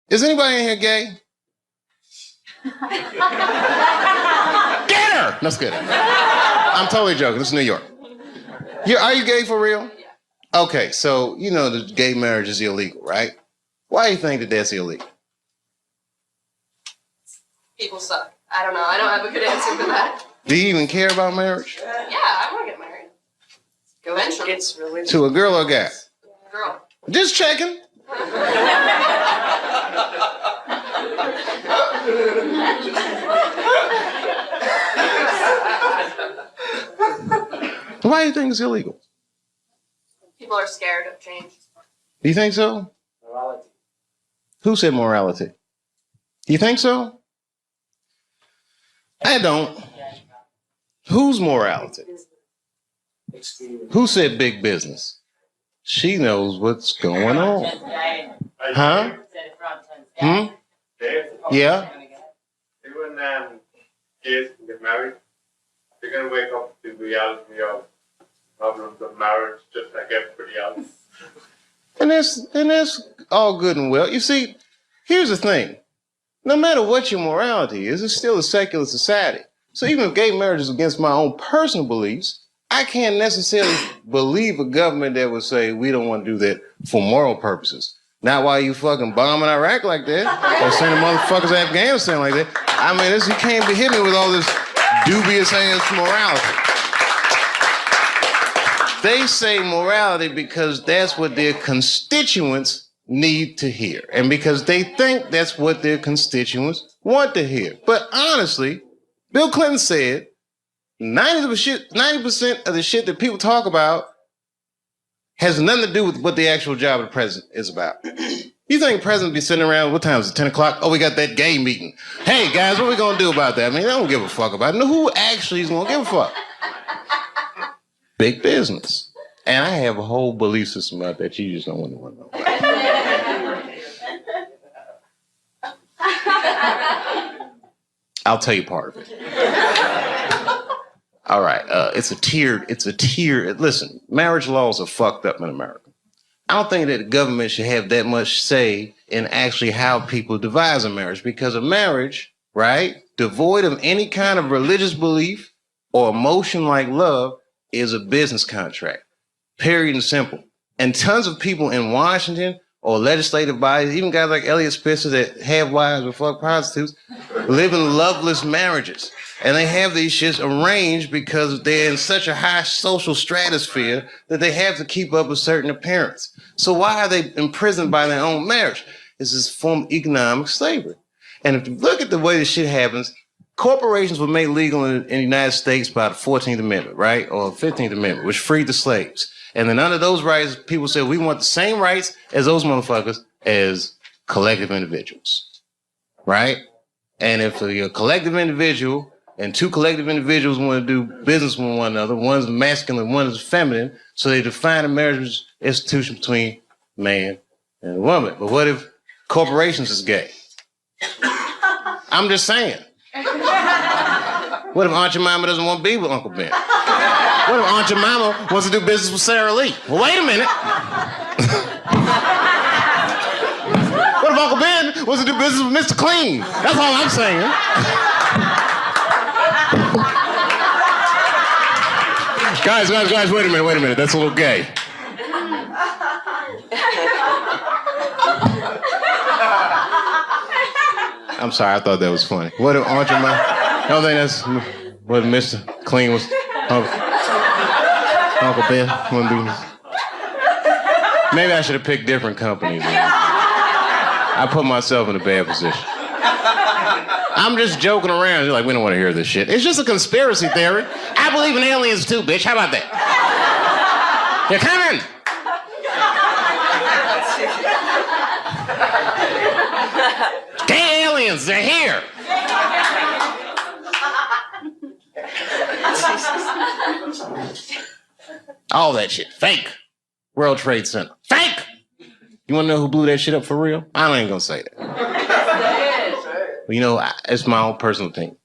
Is anybody in here gay? Get her! No, just kidding. I'm totally joking. This is New York. Are you gay for real? Yeah. Okay, so you know the gay marriage is illegal, right? Why do you think that that's illegal? People suck. I don't know. I don't have a good answer for that. Do you even care about marriage? Yeah, I want to get married. Eventually. It's really to a girl or a guy? Girl. Just checking. Why do you think it's illegal? People are scared of change. Do you think so? morality. Who said morality? Do you think so? I don't. Whose morality? Who said big business? She knows what's going on. Huh? Hmm? Yeah? When kids get married, they're going to wake up to the reality of problems of marriage just like everybody else. And that's all good and well. You see, here's the thing. No matter what your morality is, it's still a secular society. So even if gay marriage is against my own personal beliefs, I can't necessarily believe a government that would say we don't want to do that for moral purposes. Not while you fucking bombing Iraq like that, or sending motherfuckers to Afghanistan like that. I mean, you can't be hitting me with all this dubious ass morality. They say morality because that's what their constituents need to hear, and because they think that's what their constituents want to hear. But honestly, Bill Clinton said 90% of the shit that people talk about has nothing to do with what the actual job of the president is about. You think the president be sitting around, what time is it, 10 o'clock? Oh, we got that gay meeting. Hey, guys, what are we going to do about that? I mean, they don't give a fuck about it. No, who actually is going to give a fuck? Big business. And I have a whole belief system about that you just don't want to know about. I'll tell you part of it. All right, it's a tiered, listen, marriage laws are fucked up in America. I don't think that the government should have that much say in actually how people devise a marriage, because a marriage, right, devoid of any kind of religious belief or emotion like love is a business contract, period and simple. And tons of people in Washington or legislative bodies, even guys like Elliot Spitzer that have wives or fuck prostitutes, live in loveless marriages. And they have these shits arranged because they're in such a high social stratosphere that they have to keep up a certain appearance. So why are they imprisoned by their own marriage? It's this form of economic slavery. And if you look at the way this shit happens, corporations were made legal in the United States by the 14th Amendment, right? Or 15th Amendment, which freed the slaves. And then under those rights, people said, we want the same rights as those motherfuckers as collective individuals, right? And if you're a collective individual, and two collective individuals want to do business with one another, one's masculine, one is feminine, so they define a marriage institution between a man and a woman. But what if corporations is gay? I'm just saying. What if Aunt Jemima doesn't want to be with Uncle Ben? What if Aunt Jemima wants to do business with Sarah Lee? Well, wait a minute. What if Uncle Ben wants to do business with Mr. Clean? That's all I'm saying. Guys, wait a minute. That's a little gay. I'm sorry, I thought that was funny. What if Aunt Jemima? I don't think that's what Mr. Clean was. Uncle Ben want to do. Maybe I should have picked different companies. I put myself in a bad position. I'm just joking around. You're like, we don't want to hear this shit. It's just a conspiracy theory. I believe in aliens too, bitch. How about that? They're coming. Gay aliens, they're here. All that shit, fake. World Trade Center, fake. You want to know who blew that shit up for real? I ain't gonna say that. You know, it's my own personal thing.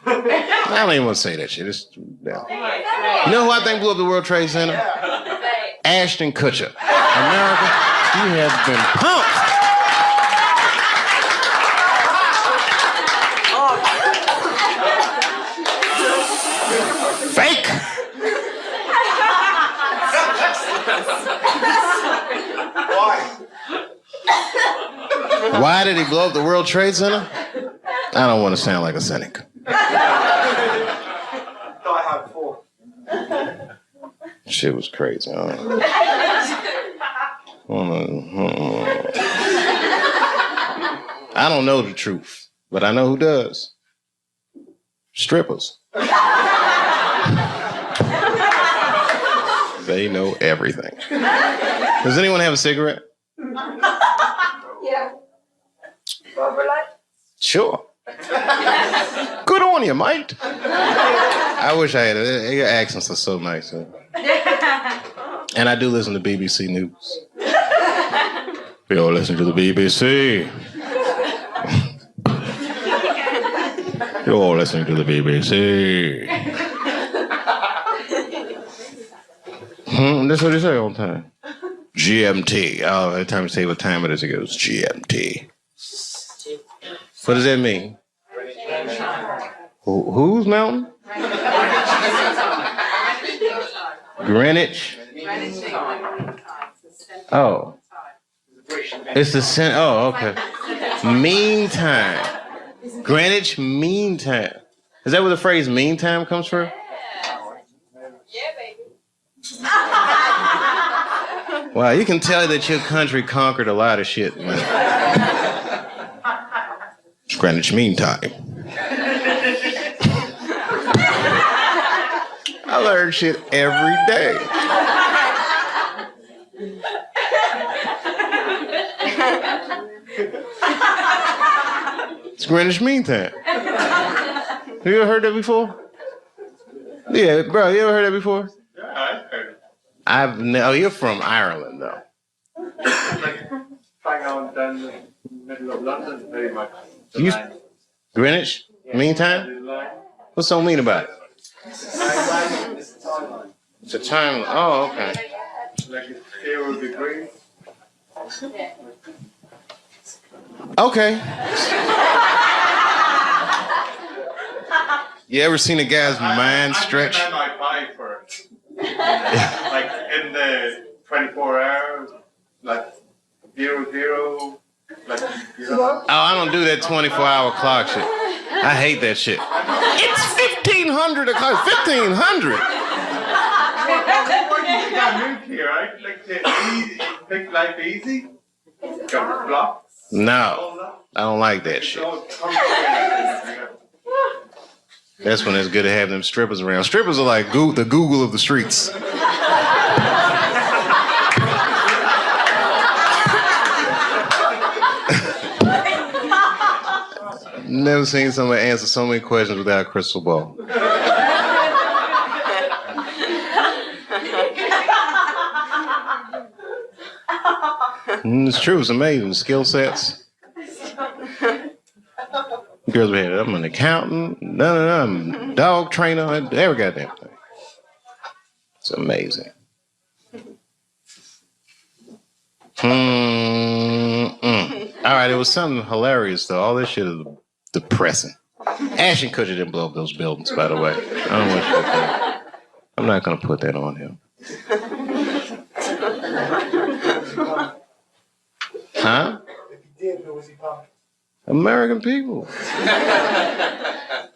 I don't even want to say that shit. It's down. You know who I think blew up the World Trade Center? Ashton Kutcher. America, you have been pumped. Why did he blow up the World Trade Center? I don't want to sound like a cynic. Shit was crazy. I don't know the truth, but I know who does. Strippers. They know everything. Does anyone have a cigarette? Yeah. Sure. Good on you, mate. I wish I had it. Your accents are so nice. Huh? And I do listen to BBC News. We all listen to the BBC. You're all listening to the BBC. That's what they say all the time. GMT. Oh, every time you say what time it is, it goes GMT. What does that mean? Whose mountain? Greenwich. Oh. It's the center. Oh, okay. Meantime. Greenwich Mean Time. Is that where the phrase mean time comes from? Yeah, baby. Wow, you can tell that your country conquered a lot of shit, man. Greenwich Mean Time. I learn shit every day. It's Greenwich Mean Time. Have you ever heard that before? Yeah, bro, you ever heard that before? Yeah, I've heard it. Oh, you're from Ireland, though. Like, hang on down the middle of London, very much. Greenwich Mean Time? What's so mean about it? It's a time. Oh, okay. Like it's 0 degrees. Okay. You ever seen a guy's mind stretch? I might buy for it. Like in the 24 hours, like 0, like, you know. Oh, I don't do that 24-hour clock shit. I hate that shit. It's 1500 o'clock. 1500. You got moved here, right? Like to make life easy. Got the blocks. No, I don't like that shit. That's when it's good to have them strippers around. Strippers are like the Google of the streets. Never seen somebody answer so many questions without a crystal ball. It's true. It's amazing. Skill sets. Girls be I'm an accountant. No, I'm a dog trainer. Every goddamn thing. It's amazing. All right, it was something hilarious though. All this shit is depressing. Ashton Kutcher didn't blow up those buildings, by the way. I don't want you to think. I'm not gonna put that on him. Huh? If he did, who was he pumping? American people.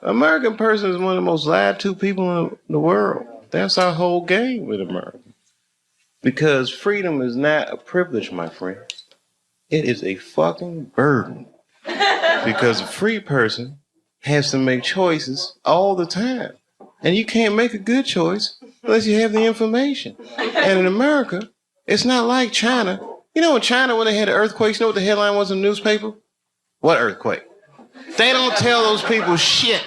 American person is one of the most lied to people in the world. That's our whole game with America. Because freedom is not a privilege, my friend. It is a fucking burden. Because a free person has to make choices all the time. And you can't make a good choice unless you have the information. And in America, it's not like China. You know in China when they had the earthquakes, you know what the headline was in the newspaper? What earthquake? They don't tell those people shit.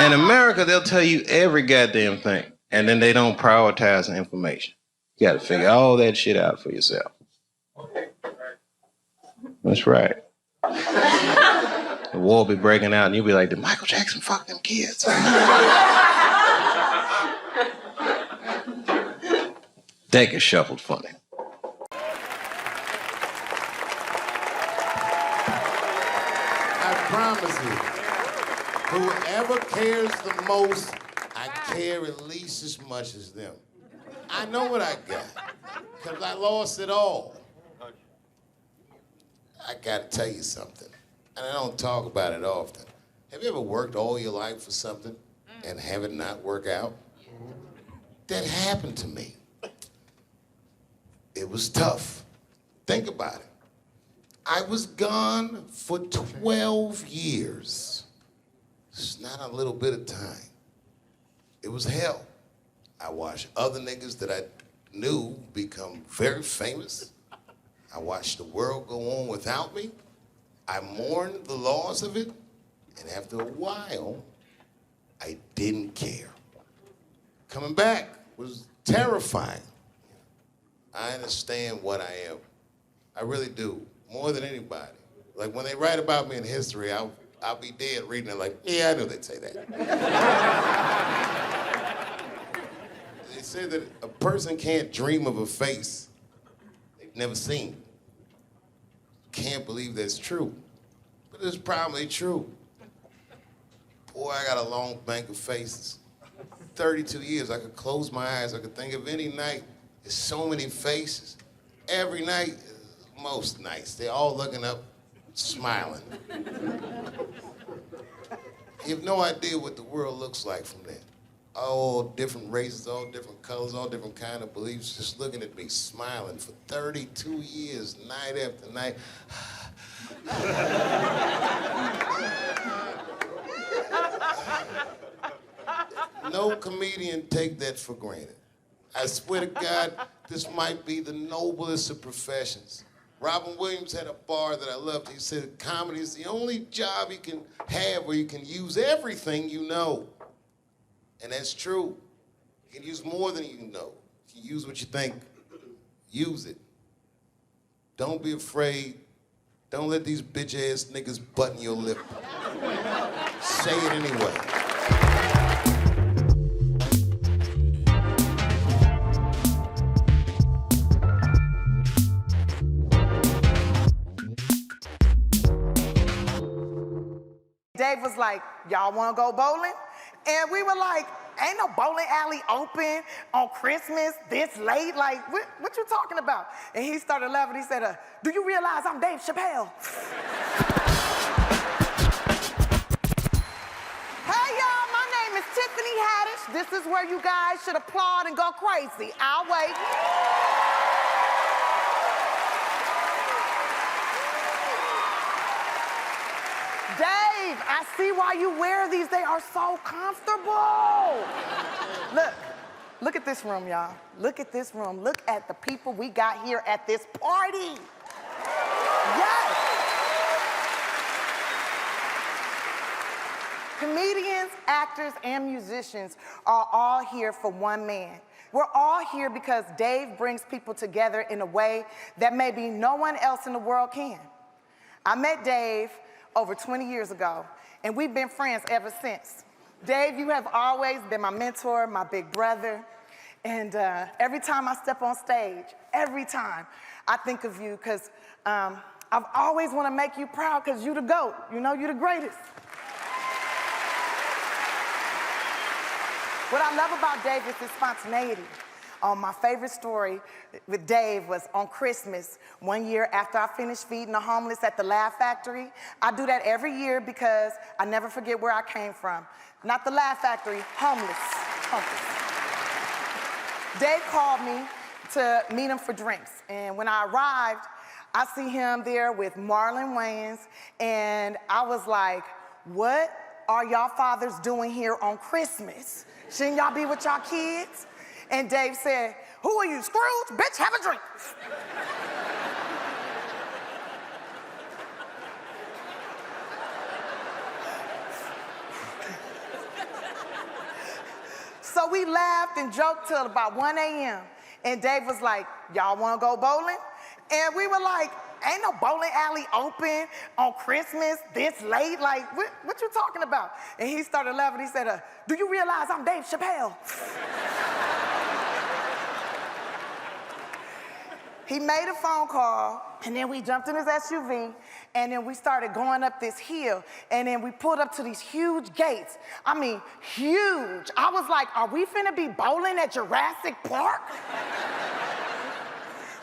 In America, they'll tell you every goddamn thing. And then they don't prioritize the information. You gotta figure all that shit out for yourself. That's right. The war will be breaking out and you'll be like, did Michael Jackson fuck them kids? That gets shuffled funny. I promise you, whoever cares the most, I care at least as much as them. I know what I got. because I lost it all. I gotta tell you something, and I don't talk about it often. Have you ever worked all your life for something and have it not work out? That happened to me. It was tough. Think about it. I was gone for 12 years. It's not a little bit of time. It was hell. I watched other niggas that I knew become very famous. I watched the world go on without me. I mourned the loss of it. And after a while, I didn't care. Coming back was terrifying. I understand what I am. I really do, more than anybody. Like when they write about me in history, I'll be dead reading it like, yeah, I knew they'd say that. They say that a person can't dream of a face they've never seen. Can't believe that's true, but it's probably true. Boy, I got a long bank of faces. 32 years, I could close my eyes, I could think of any night. There's so many faces. Every night, most nights, they're all looking up, smiling. You have no idea what the world looks like from there. All different races, all different colors, all different kind of beliefs, just looking at me, smiling for 32 years, night after night. No comedian take that for granted. I swear to God, this might be the noblest of professions. Robin Williams had a bar that I loved. He said, comedy is the only job you can have where you can use everything you know. And that's true. You can use more than you know. You can use what you think. Use it. Don't be afraid. Don't let these bitch-ass niggas button your lip. Say it anyway. Dave was like, y'all wanna go bowling? And we were like, ain't no bowling alley open on Christmas this late. Like, what you talking about? And he started laughing. He said, do you realize I'm Dave Chappelle? Hey, y'all, my name is Tiffany Haddish. This is where you guys should applaud and go crazy. I'll wait. Dave, I see why you wear these. They are so comfortable. Look at this room, y'all. Look at this room. Look at the people we got here at this party. Yes. Comedians, actors, and musicians are all here for one man. We're all here because Dave brings people together in a way that maybe no one else in the world can. I met Dave over 20 years ago, and we've been friends ever since. Dave, you have always been my mentor, my big brother, and every time I step on stage, every time, I think of you, because I've always want to make you proud, because you the GOAT, you know, you the greatest. What I love about Dave is his spontaneity. My favorite story with Dave was on Christmas, one year after I finished feeding the homeless at the Laugh Factory. I do that every year because I never forget where I came from. Not the Laugh Factory, homeless. Dave called me to meet him for drinks. And when I arrived, I see him there with Marlon Wayans, and I was like, what are y'all fathers doing here on Christmas? Shouldn't y'all be with y'all kids? And Dave said, who are you, Scrooge? Bitch, have a drink. So we laughed and joked till about 1 a.m. And Dave was like, y'all wanna go bowling? And we were like, ain't no bowling alley open on Christmas this late. Like, what you talking about? And he started laughing. He said, do you realize I'm Dave Chappelle? He made a phone call, and then we jumped in his SUV, and then we started going up this hill, and then we pulled up to these huge gates. I mean, huge. I was like, are we finna be bowling at Jurassic Park?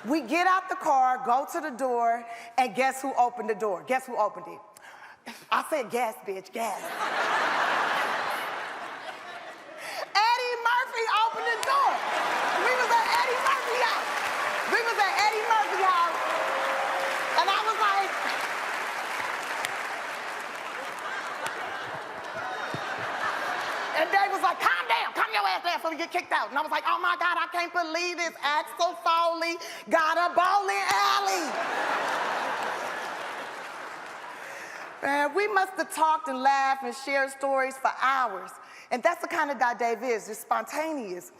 We get out the car, go to the door, and guess who opened the door? Guess who opened it? I said gas, bitch, gas. Eddie Murphy opened the door. We was at Eddie Murphy house. We was at Eddie Murphy house. And I was like, and Dave was like, calm down, calm your ass down so we get kicked out. And I was like, oh my God, I can't believe this. Axel Foley got a bowling alley. Man, we must have talked and laughed and shared stories for hours. And that's the kind of guy Dave is, just spontaneous.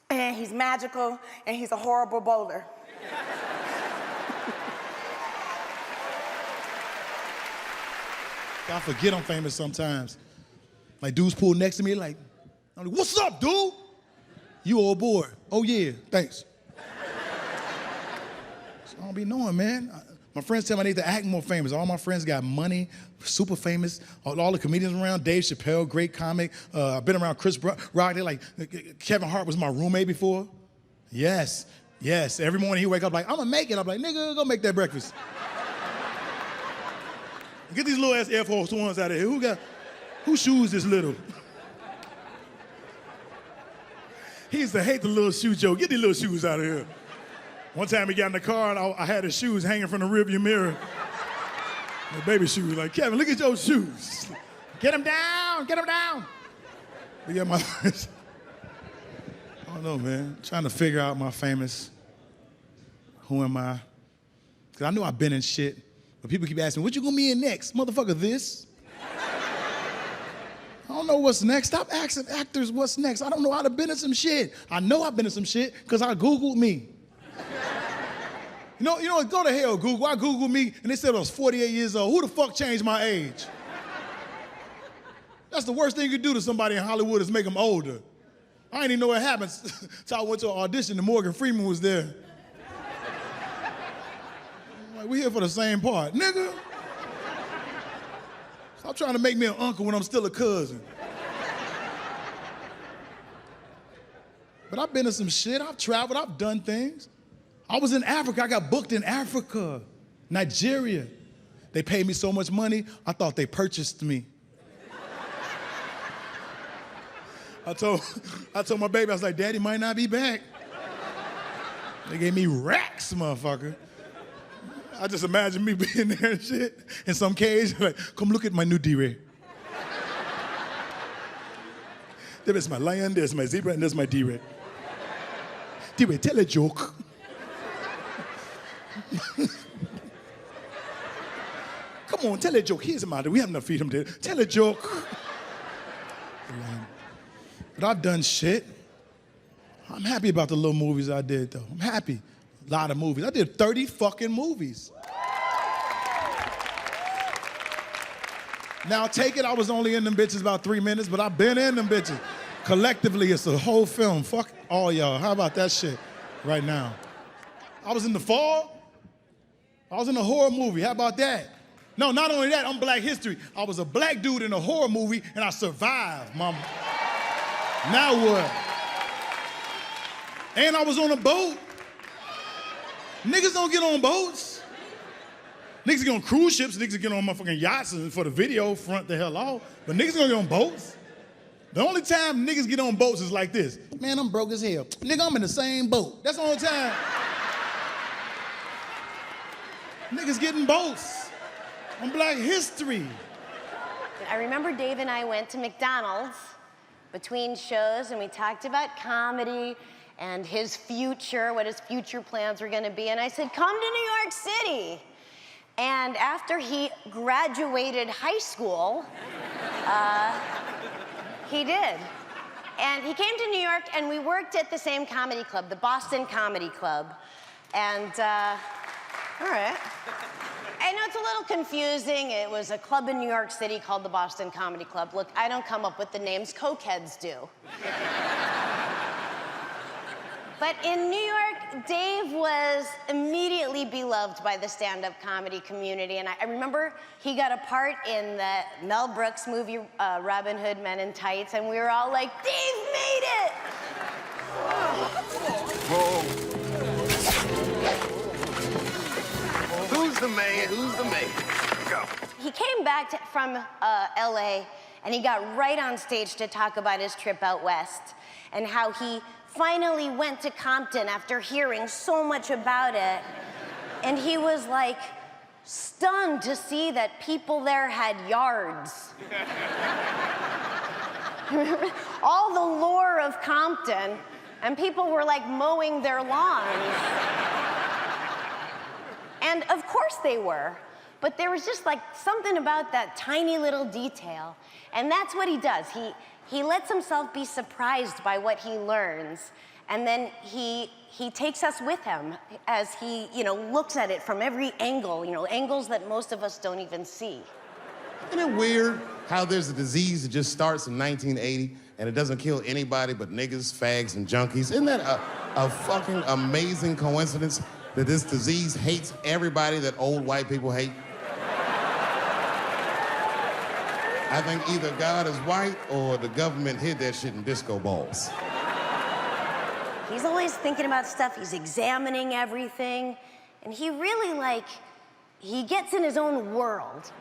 And he's magical, and he's a horrible bowler. I forget I'm famous sometimes. Like dudes pull next to me like, I'm like, what's up, dude? You old boy. Oh yeah, thanks. So I don't be knowing, man. My friends tell me I need to act more famous. All my friends got money, super famous. All the comedians around, Dave Chappelle, great comic. I've been around Chris Rock. They're like, Kevin Hart was my roommate before. Yes, yes. Every morning he wake up like, I'm gonna make it. I'm like, nigga, go make that breakfast. Get these little ass Air Force Ones out of here. Whose shoes is little? He used to hate the little shoe joke. Get these little shoes out of here. One time he got in the car and I had his shoes hanging from the rearview mirror. The baby shoes, like, Kevin, look at your shoes. Get them down, get them down. But yeah, my I don't know, man. Trying to figure out my famous, who am I? Because I know I've been in shit, but people keep asking me, what you gonna be in next? Motherfucker, this. I don't know what's next. Stop asking actors what's next. I don't know how to been in some shit. I know I've been in some shit because I Googled me. You know, go to hell, Google. I Googled me, and they said I was 48 years old. Who the fuck changed my age? That's the worst thing you could do to somebody in Hollywood is make them older. I didn't even know what happened until I went to an audition and Morgan Freeman was there. I'm like, we here for the same part. Nigga. Stop trying to make me an uncle when I'm still a cousin. But I've been in some shit. I've traveled. I've done things. I was in Africa. I got booked in Africa, Nigeria. They paid me so much money, I thought they purchased me. I told my baby, I was like, Daddy might not be back. They gave me racks, motherfucker. I just imagine me being there and shit, in some cage, like, come look at my new D-Ray. There's my lion, there's my zebra, and there's my D-Ray. D-Ray, tell a joke. Come on, tell a joke. Here's a matter. We have enough freedom to tell a joke. But I've done shit. I'm happy about the little movies I did, though. I'm happy. A lot of movies. I did 30 fucking movies. Now, take it, I was only in them bitches about 3 minutes, but I've been in them bitches. Collectively, it's a whole film. Fuck all y'all. How about that shit right now? I was in The Fall. I was in a horror movie. How about that? No, not only that, I'm Black History. I was a black dude in a horror movie, and I survived, mama. Now what? And I was on a boat. Niggas don't get on boats. Niggas get on cruise ships, niggas get on motherfucking yachts for the video, front the hell off. But niggas don't get on boats. The only time niggas get on boats is like this. Man, I'm broke as hell. Nigga, I'm in the same boat. That's the only time. Niggas getting boats on Black History. I remember Dave and I went to McDonald's between shows and we talked about comedy and his future, what his future plans were gonna be. And I said, come to New York City. And after he graduated high school, he did. And he came to New York and we worked at the same comedy club, the Boston Comedy Club. And, all right. I know it's a little confusing. It was a club in New York City called the Boston Comedy Club. Look, I don't come up with the names, cokeheads do. But in New York, Dave was immediately beloved by the stand-up comedy community. And I remember he got a part in the Mel Brooks movie, Robin Hood Men in Tights, and we were all like, Dave made it! Whoa. the man? Who's the man? Go. He came back from LA and he got right on stage to talk about his trip out west and how he finally went to Compton after hearing so much about it. And he was like stunned to see that people there had yards. All the lore of Compton, and people were like mowing their lawns. And of course they were, but there was just like something about that tiny little detail. And that's what he does. He lets himself be surprised by what he learns, and then he takes us with him as he, looks at it from every angle, angles that most of us don't even see. Isn't it weird how there's a disease that just starts in 1980 and it doesn't kill anybody but niggas, fags, and junkies? Isn't that a fucking amazing coincidence that this disease hates everybody that old white people hate? I think either God is white or the government hid that shit in disco balls. He's always thinking about stuff, he's examining everything, and he really, he gets in his own world.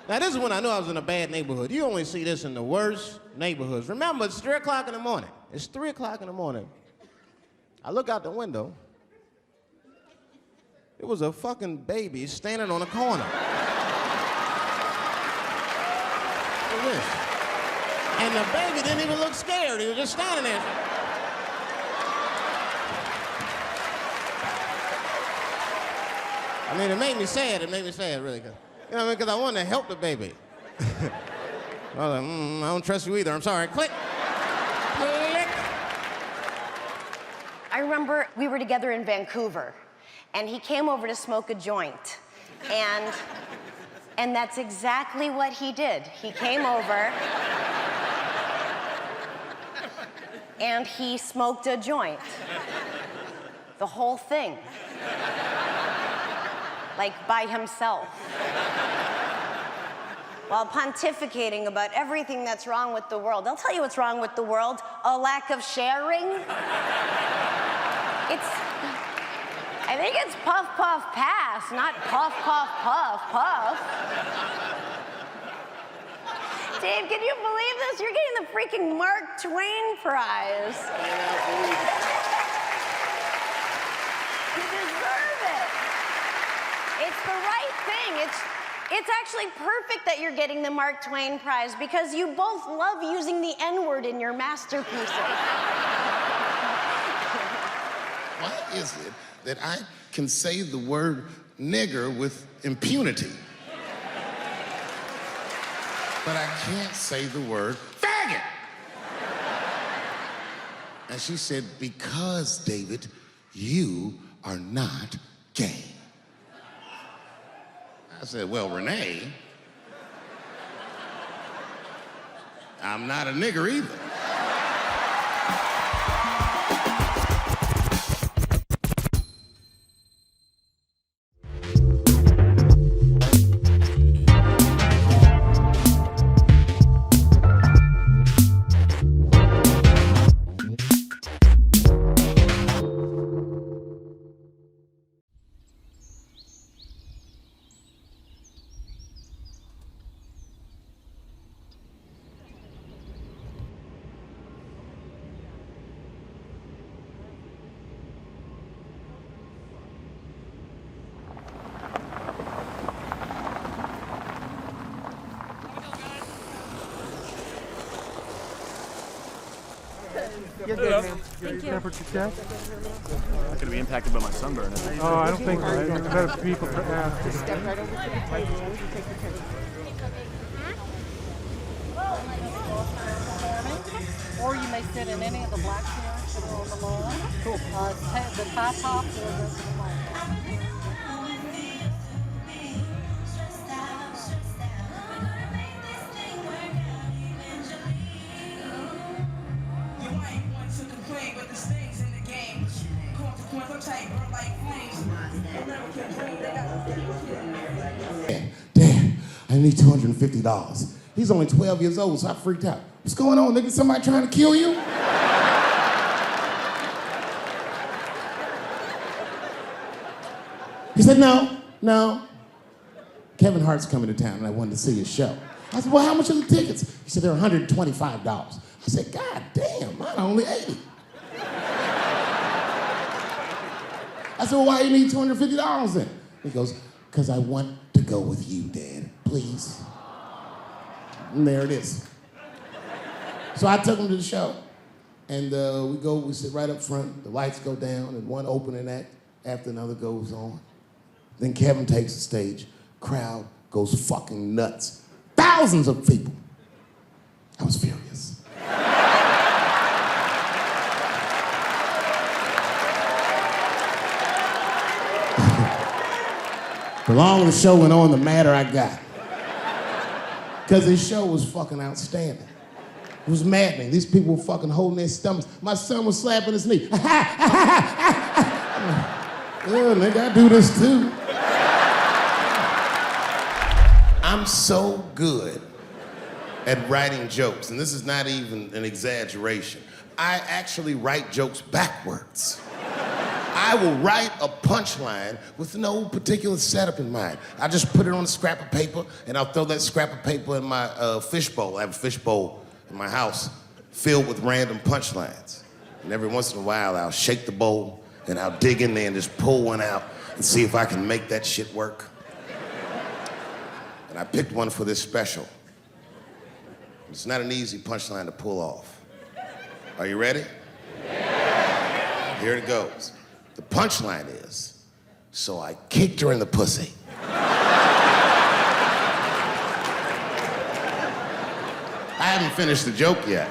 Now, this is when I knew I was in a bad neighborhood. You only see this in the worst neighborhoods. Remember, it's 3 o'clock in the morning. It's 3 o'clock in the morning. I look out the window. It was a fucking baby standing on a corner. Look at this. And the baby didn't even look scared. He was just standing there. I mean, it made me sad. It made me sad, really. You know what I mean? Because I wanted to help the baby. I was like, I don't trust you either. I'm sorry. Click. Click. I remember we were together in Vancouver, and he came over to smoke a joint. And that's exactly what he did. He came over, and he smoked a joint. The whole thing. Like by himself. While pontificating about everything that's wrong with the world. I'll tell you what's wrong with the world. A lack of sharing. I think it's puff, puff, pass, not puff, puff, puff, puff. Dave, can you believe this? You're getting the freaking Mark Twain Prize. You deserve it. It's the right thing. It's actually perfect that you're getting the Mark Twain Prize because you both love using the N-word in your masterpieces. Why is it that I can say the word nigger with impunity, but I can't say the word faggot? And she said, because, David, you are not gay. I said, well, Renee, I'm not a nigger either. You're good, man. Thank you. Temperature check. Not going to be impacted by my sunburn. Oh, I don't think so. It's better for people to ask. Just step right over to the table. Take your picture. Or you may sit in any of the black chairs that are on the lawn. Cool. The top or the lawn. Dad, I need $250. He's only 12 years old, so I freaked out. What's going on, nigga? Somebody trying to kill you? He said, no. No. Kevin Hart's coming to town and I wanted to see his show. I said, well, how much are the tickets? He said, they're $125. I said, God damn, mine are only 80. I said, well, why do you need $250 then? He goes, because I want to go with you, Dad, please. And there it is. So I took him to the show, and we sit right up front, the lights go down, and one opening act after another goes on. Then Kevin takes the stage, crowd goes fucking nuts. Thousands of people. I was furious. The longer the show went on, the madder I got. Because his show was fucking outstanding. It was maddening. These people were fucking holding their stomachs. My son was slapping his knee. Yeah, nigga, I do this too. I'm so good at writing jokes, and this is not even an exaggeration. I actually write jokes backwards. I will write a punchline with no particular setup in mind. I just put it on a scrap of paper, and I'll throw that scrap of paper in my fishbowl. I have a fishbowl in my house filled with random punchlines. And every once in a while, I'll shake the bowl, and I'll dig in there and just pull one out and see if I can make that shit work. And I picked one for this special. It's not an easy punchline to pull off. Are you ready? Yeah. Here it goes. The punchline is, so I kicked her in the pussy. I haven't finished the joke yet.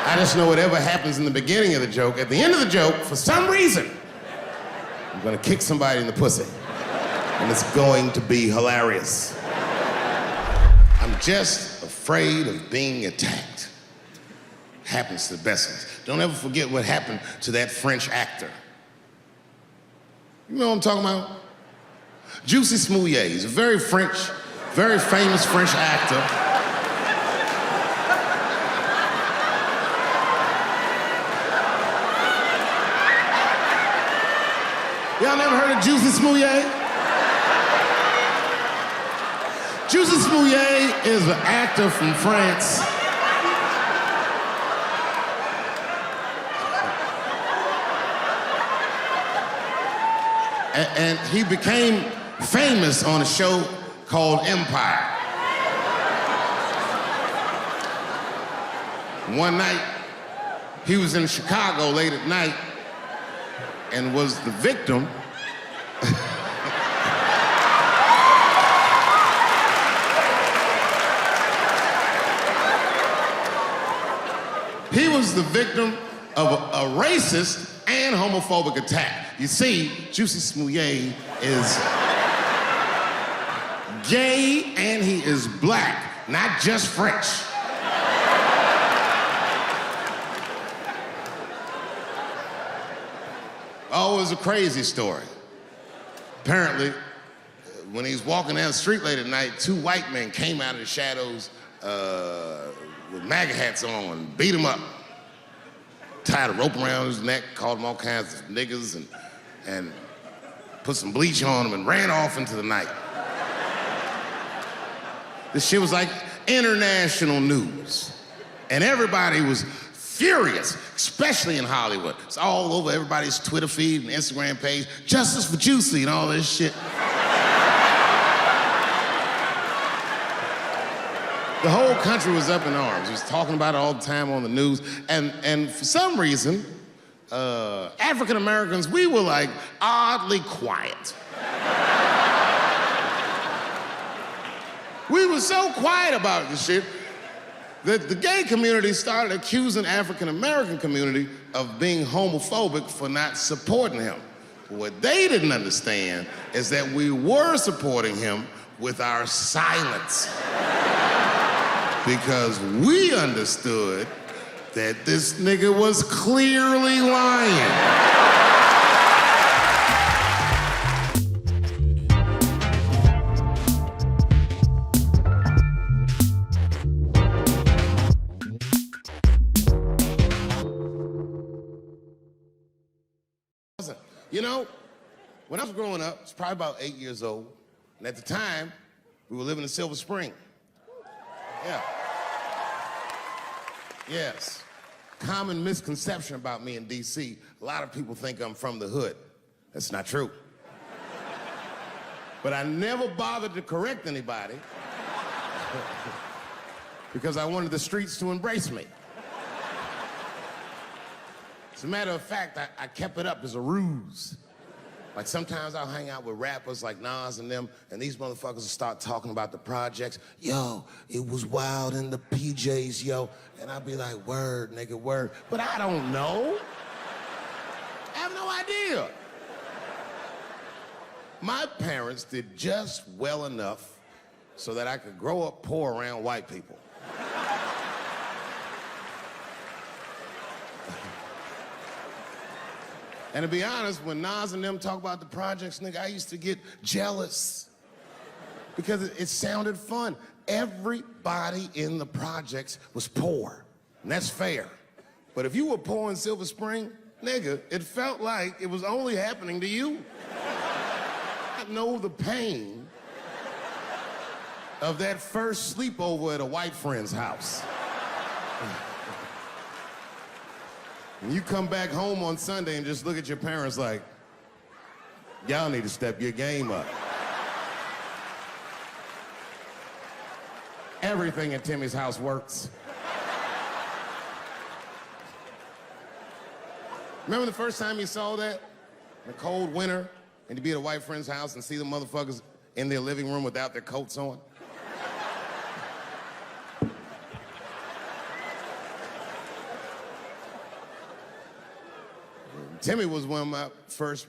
I just know whatever happens in the beginning of the joke, at the end of the joke, for some reason, I'm gonna kick somebody in the pussy. And it's going to be hilarious. I'm just afraid of being attacked. Happens to the best of us. Don't ever forget what happened to that French actor. You know what I'm talking about? Juicy Smouillet. He's a very famous French actor. Y'all never heard of Juicy Smouillet? Juicy Smouillet is an actor from France. And he became famous on a show called Empire. One night, he was in Chicago late at night and was the victim he was the victim of a racist and homophobic attack. You see, Juicy Smouillet is gay and he is black, not just French. Oh, it was a crazy story. Apparently, when he was walking down the street late at night, two white men came out of the shadows with MAGA hats on and beat him up. Tied a rope around his neck, called him all kinds of niggas, and put some bleach on him and ran off into the night. This shit was like international news. And everybody was furious, especially in Hollywood. It's all over everybody's Twitter feed and Instagram page. Justice for Juicy and all this shit. The whole country was up in arms. He was talking about it all the time on the news. And for some reason, African Americans, we were like oddly quiet. We were so quiet about this shit that the gay community started accusing African American community of being homophobic for not supporting him. What they didn't understand is that we were supporting him with our silence. Because we understood that this nigga was clearly lying. You know, When I was growing up, I was probably about 8 years old, and at the time, we were living in Silver Spring. Yeah. Yes. Common misconception about me in D.C. A lot of people think I'm from the hood. That's not true. But I never bothered to correct anybody because I wanted the streets to embrace me. As a matter of fact, I kept it up as a ruse. Like sometimes I'll hang out with rappers like Nas and them, and these motherfuckers will start talking about the projects. Yo, it was wild in the PJs, yo. And I'll be like, word, nigga, word. But I don't know. I have no idea. My parents did just well enough so that I could grow up poor around white people. And to be honest, when Nas and them talk about the projects, nigga, I used to get jealous because it sounded fun. Everybody in the projects was poor, and that's fair. But if you were poor in Silver Spring, nigga, it felt like it was only happening to you. I know the pain of that first sleepover at a white friend's house. And you come back home on Sunday and just look at your parents like, y'all need to step your game up. Everything in Timmy's house works. Remember the first time you saw that? In a cold winter, and you'd be at a white friend's house and see the motherfuckers in their living room without their coats on? Timmy was one of my first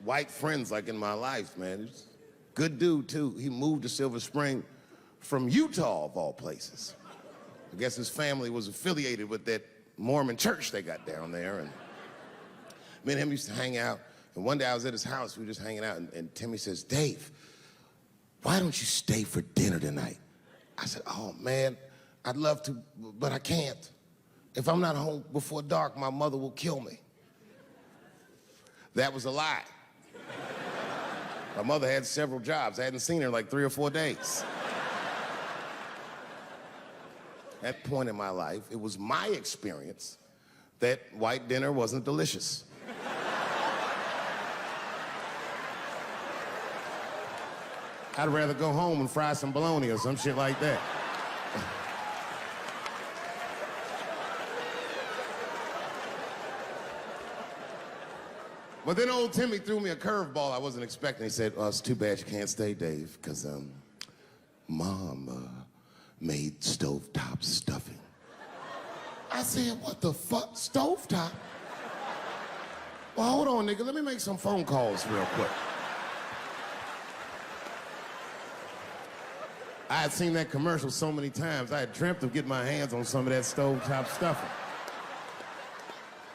white friends, like, in my life, man. He's a good dude, too. He moved to Silver Spring from Utah, of all places. I guess his family was affiliated with that Mormon church they got down there, and me and him used to hang out. And one day I was at his house, we were just hanging out, and Timmy says, Dave, why don't you stay for dinner tonight? I said, oh, man, I'd love to, but I can't. If I'm not home before dark, my mother will kill me. That was a lie. My mother had several jobs. I hadn't seen her in like 3 or 4 days. At that point in my life, it was my experience that white dinner wasn't delicious. I'd rather go home and fry some bologna or some shit like that. But then old Timmy threw me a curveball I wasn't expecting. He said, it's too bad you can't stay, Dave, because Mom made stovetop stuffing. I said, what the fuck, stovetop? Well, hold on, nigga, let me make some phone calls real quick. I had seen that commercial so many times, I had dreamt of getting my hands on some of that stovetop stuffing.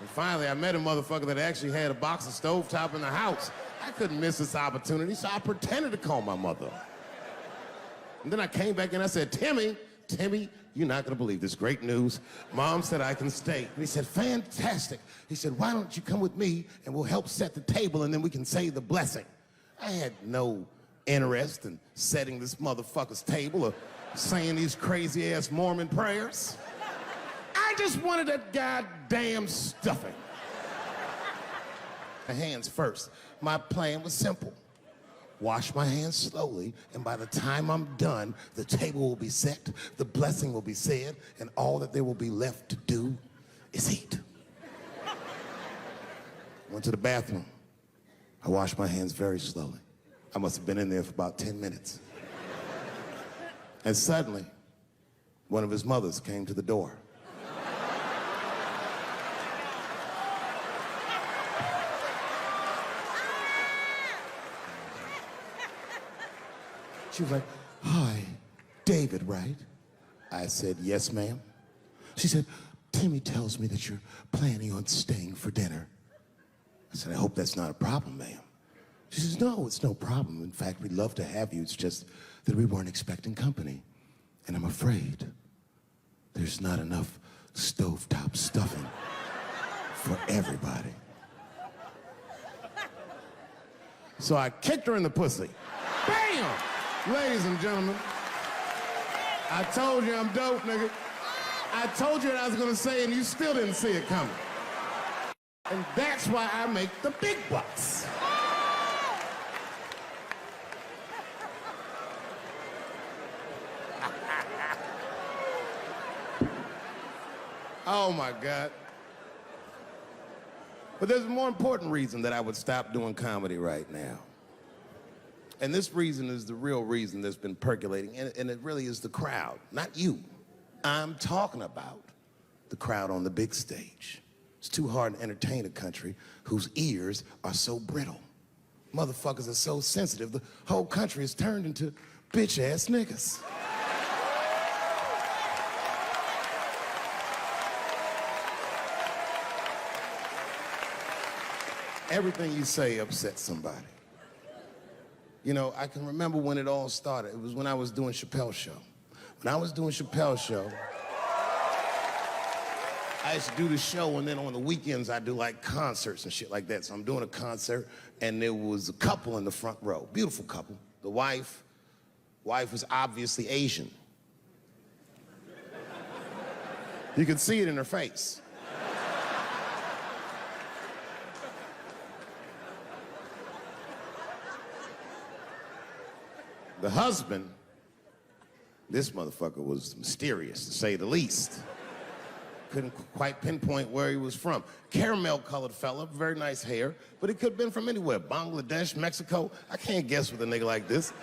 And finally, I met a motherfucker that actually had a box of stovetop in the house. I couldn't miss this opportunity, so I pretended to call my mother. And then I came back and I said, Timmy, you're not gonna believe this great news. Mom said I can stay. And he said, fantastic. He said, why don't you come with me and we'll help set the table and then we can say the blessing. I had no interest in setting this motherfucker's table or saying these crazy ass Mormon prayers. I just wanted that goddamn stuffing. My hands first. My plan was simple. Wash my hands slowly, and by the time I'm done, the table will be set, the blessing will be said, and all that there will be left to do is eat. Went to the bathroom. I washed my hands very slowly. I must have been in there for about 10 minutes. And suddenly, one of his mothers came to the door. She was like, hi, David, right? I said, yes, ma'am. She said, Timmy tells me that you're planning on staying for dinner. I said, I hope that's not a problem, ma'am. She says, no, it's no problem. In fact, we'd love to have you. It's just that we weren't expecting company. And I'm afraid there's not enough stovetop stuffing for everybody. So I kicked her in the pussy. Bam! Ladies and gentlemen, I told you I'm dope, nigga. I told you what I was gonna say and you still didn't see it coming. And that's why I make the big bucks. Oh my God. But there's a more important reason that I would stop doing comedy right now. And this reason is the real reason that's been percolating, and it really is the crowd, not you. I'm talking about the crowd on the big stage. It's too hard to entertain a country whose ears are so brittle. Motherfuckers are so sensitive, the whole country is turned into bitch-ass niggas. Everything you say upsets somebody. You know, I can remember when it all started. It was when I was doing Chappelle's show. When I was doing Chappelle's show, I used to do the show, and then on the weekends, I do like concerts and shit like that. So I'm doing a concert, and there was a couple in the front row, beautiful couple. The wife was obviously Asian. You could see it in her face. The husband, this motherfucker was mysterious, to say the least. Couldn't quite pinpoint where he was from. Caramel-colored fella, very nice hair, but he could have been from anywhere. Bangladesh, Mexico. I can't guess with a nigga like this.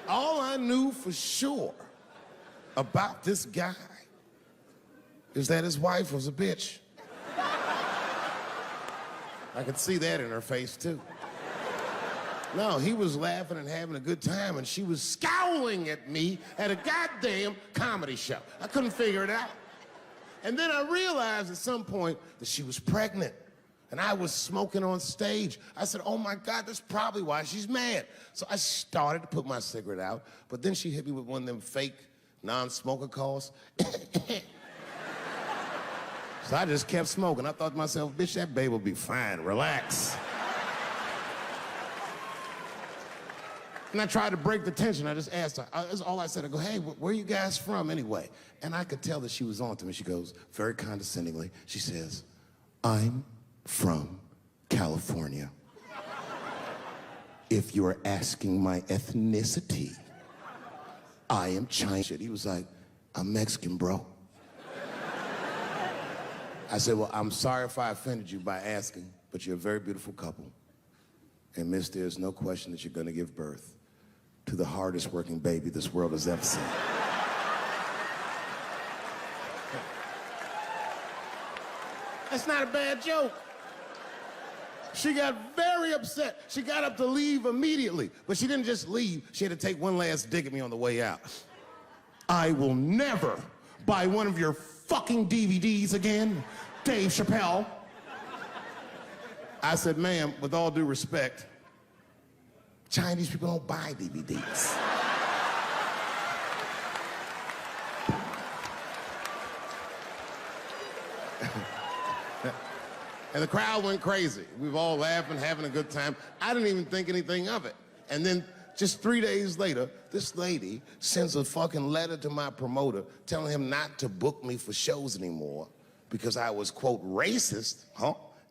All I knew for sure about this guy is that his wife was a bitch. I could see that in her face, too. No, he was laughing and having a good time, and she was scowling at me at a goddamn comedy show. I couldn't figure it out. And then I realized at some point that she was pregnant, and I was smoking on stage. I said, oh my God, that's probably why she's mad. So I started to put my cigarette out, but then she hit me with one of them fake non-smoker calls. So I just kept smoking. I thought to myself, bitch, that babe will be fine, relax. And I tried to break the tension. I just asked her. That's all I said. I go, hey, where are you guys from anyway? And I could tell that she was on to me. She goes, very condescendingly, she says, I'm from California. If you're asking my ethnicity, I am Chinese. He was like, I'm Mexican, bro. I said, well, I'm sorry if I offended you by asking, but you're a very beautiful couple. And miss, there's no question that you're gonna give birth to the hardest working baby this world has ever seen. That's not a bad joke. She got very upset. She got up to leave immediately, but she didn't just leave. She had to take one last dig at me on the way out. I will never buy one of your fucking DVDs again, Dave Chappelle. I said, ma'am, with all due respect, Chinese people don't buy DVDs. And the crowd went crazy. We were all laughing, having a good time. I didn't even think anything of it. And then just 3 days later, this lady sends a fucking letter to my promoter telling him not to book me for shows anymore because I was, quote, racist,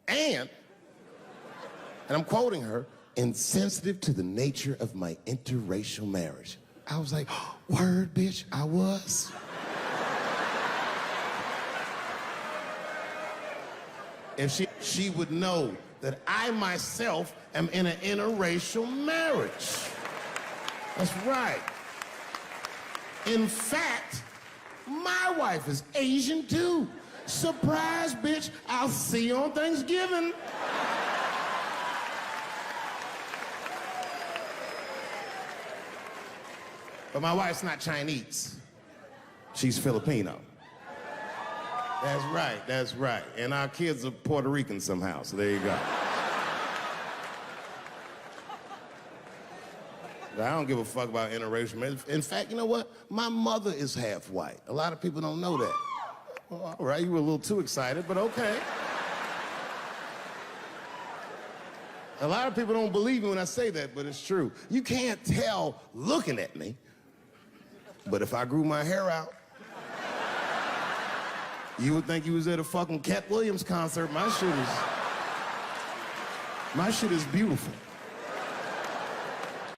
and I'm quoting her, insensitive to the nature of my interracial marriage. I was like, word, bitch, I was. If she would know that I myself am in an interracial marriage. That's right. In fact, my wife is Asian too. Surprise, bitch, I'll see you on Thanksgiving. But my wife's not Chinese. She's Filipino. That's right, that's right. And our kids are Puerto Rican somehow, so there you go. But I don't give a fuck about interracial marriage. In fact, you know what? My mother is half white. A lot of people don't know that. Well, all right, you were a little too excited, but okay. A lot of people don't believe me when I say that, but it's true. You can't tell looking at me, but if I grew my hair out, you would think you was at a fucking Cat Williams concert. My shit is beautiful.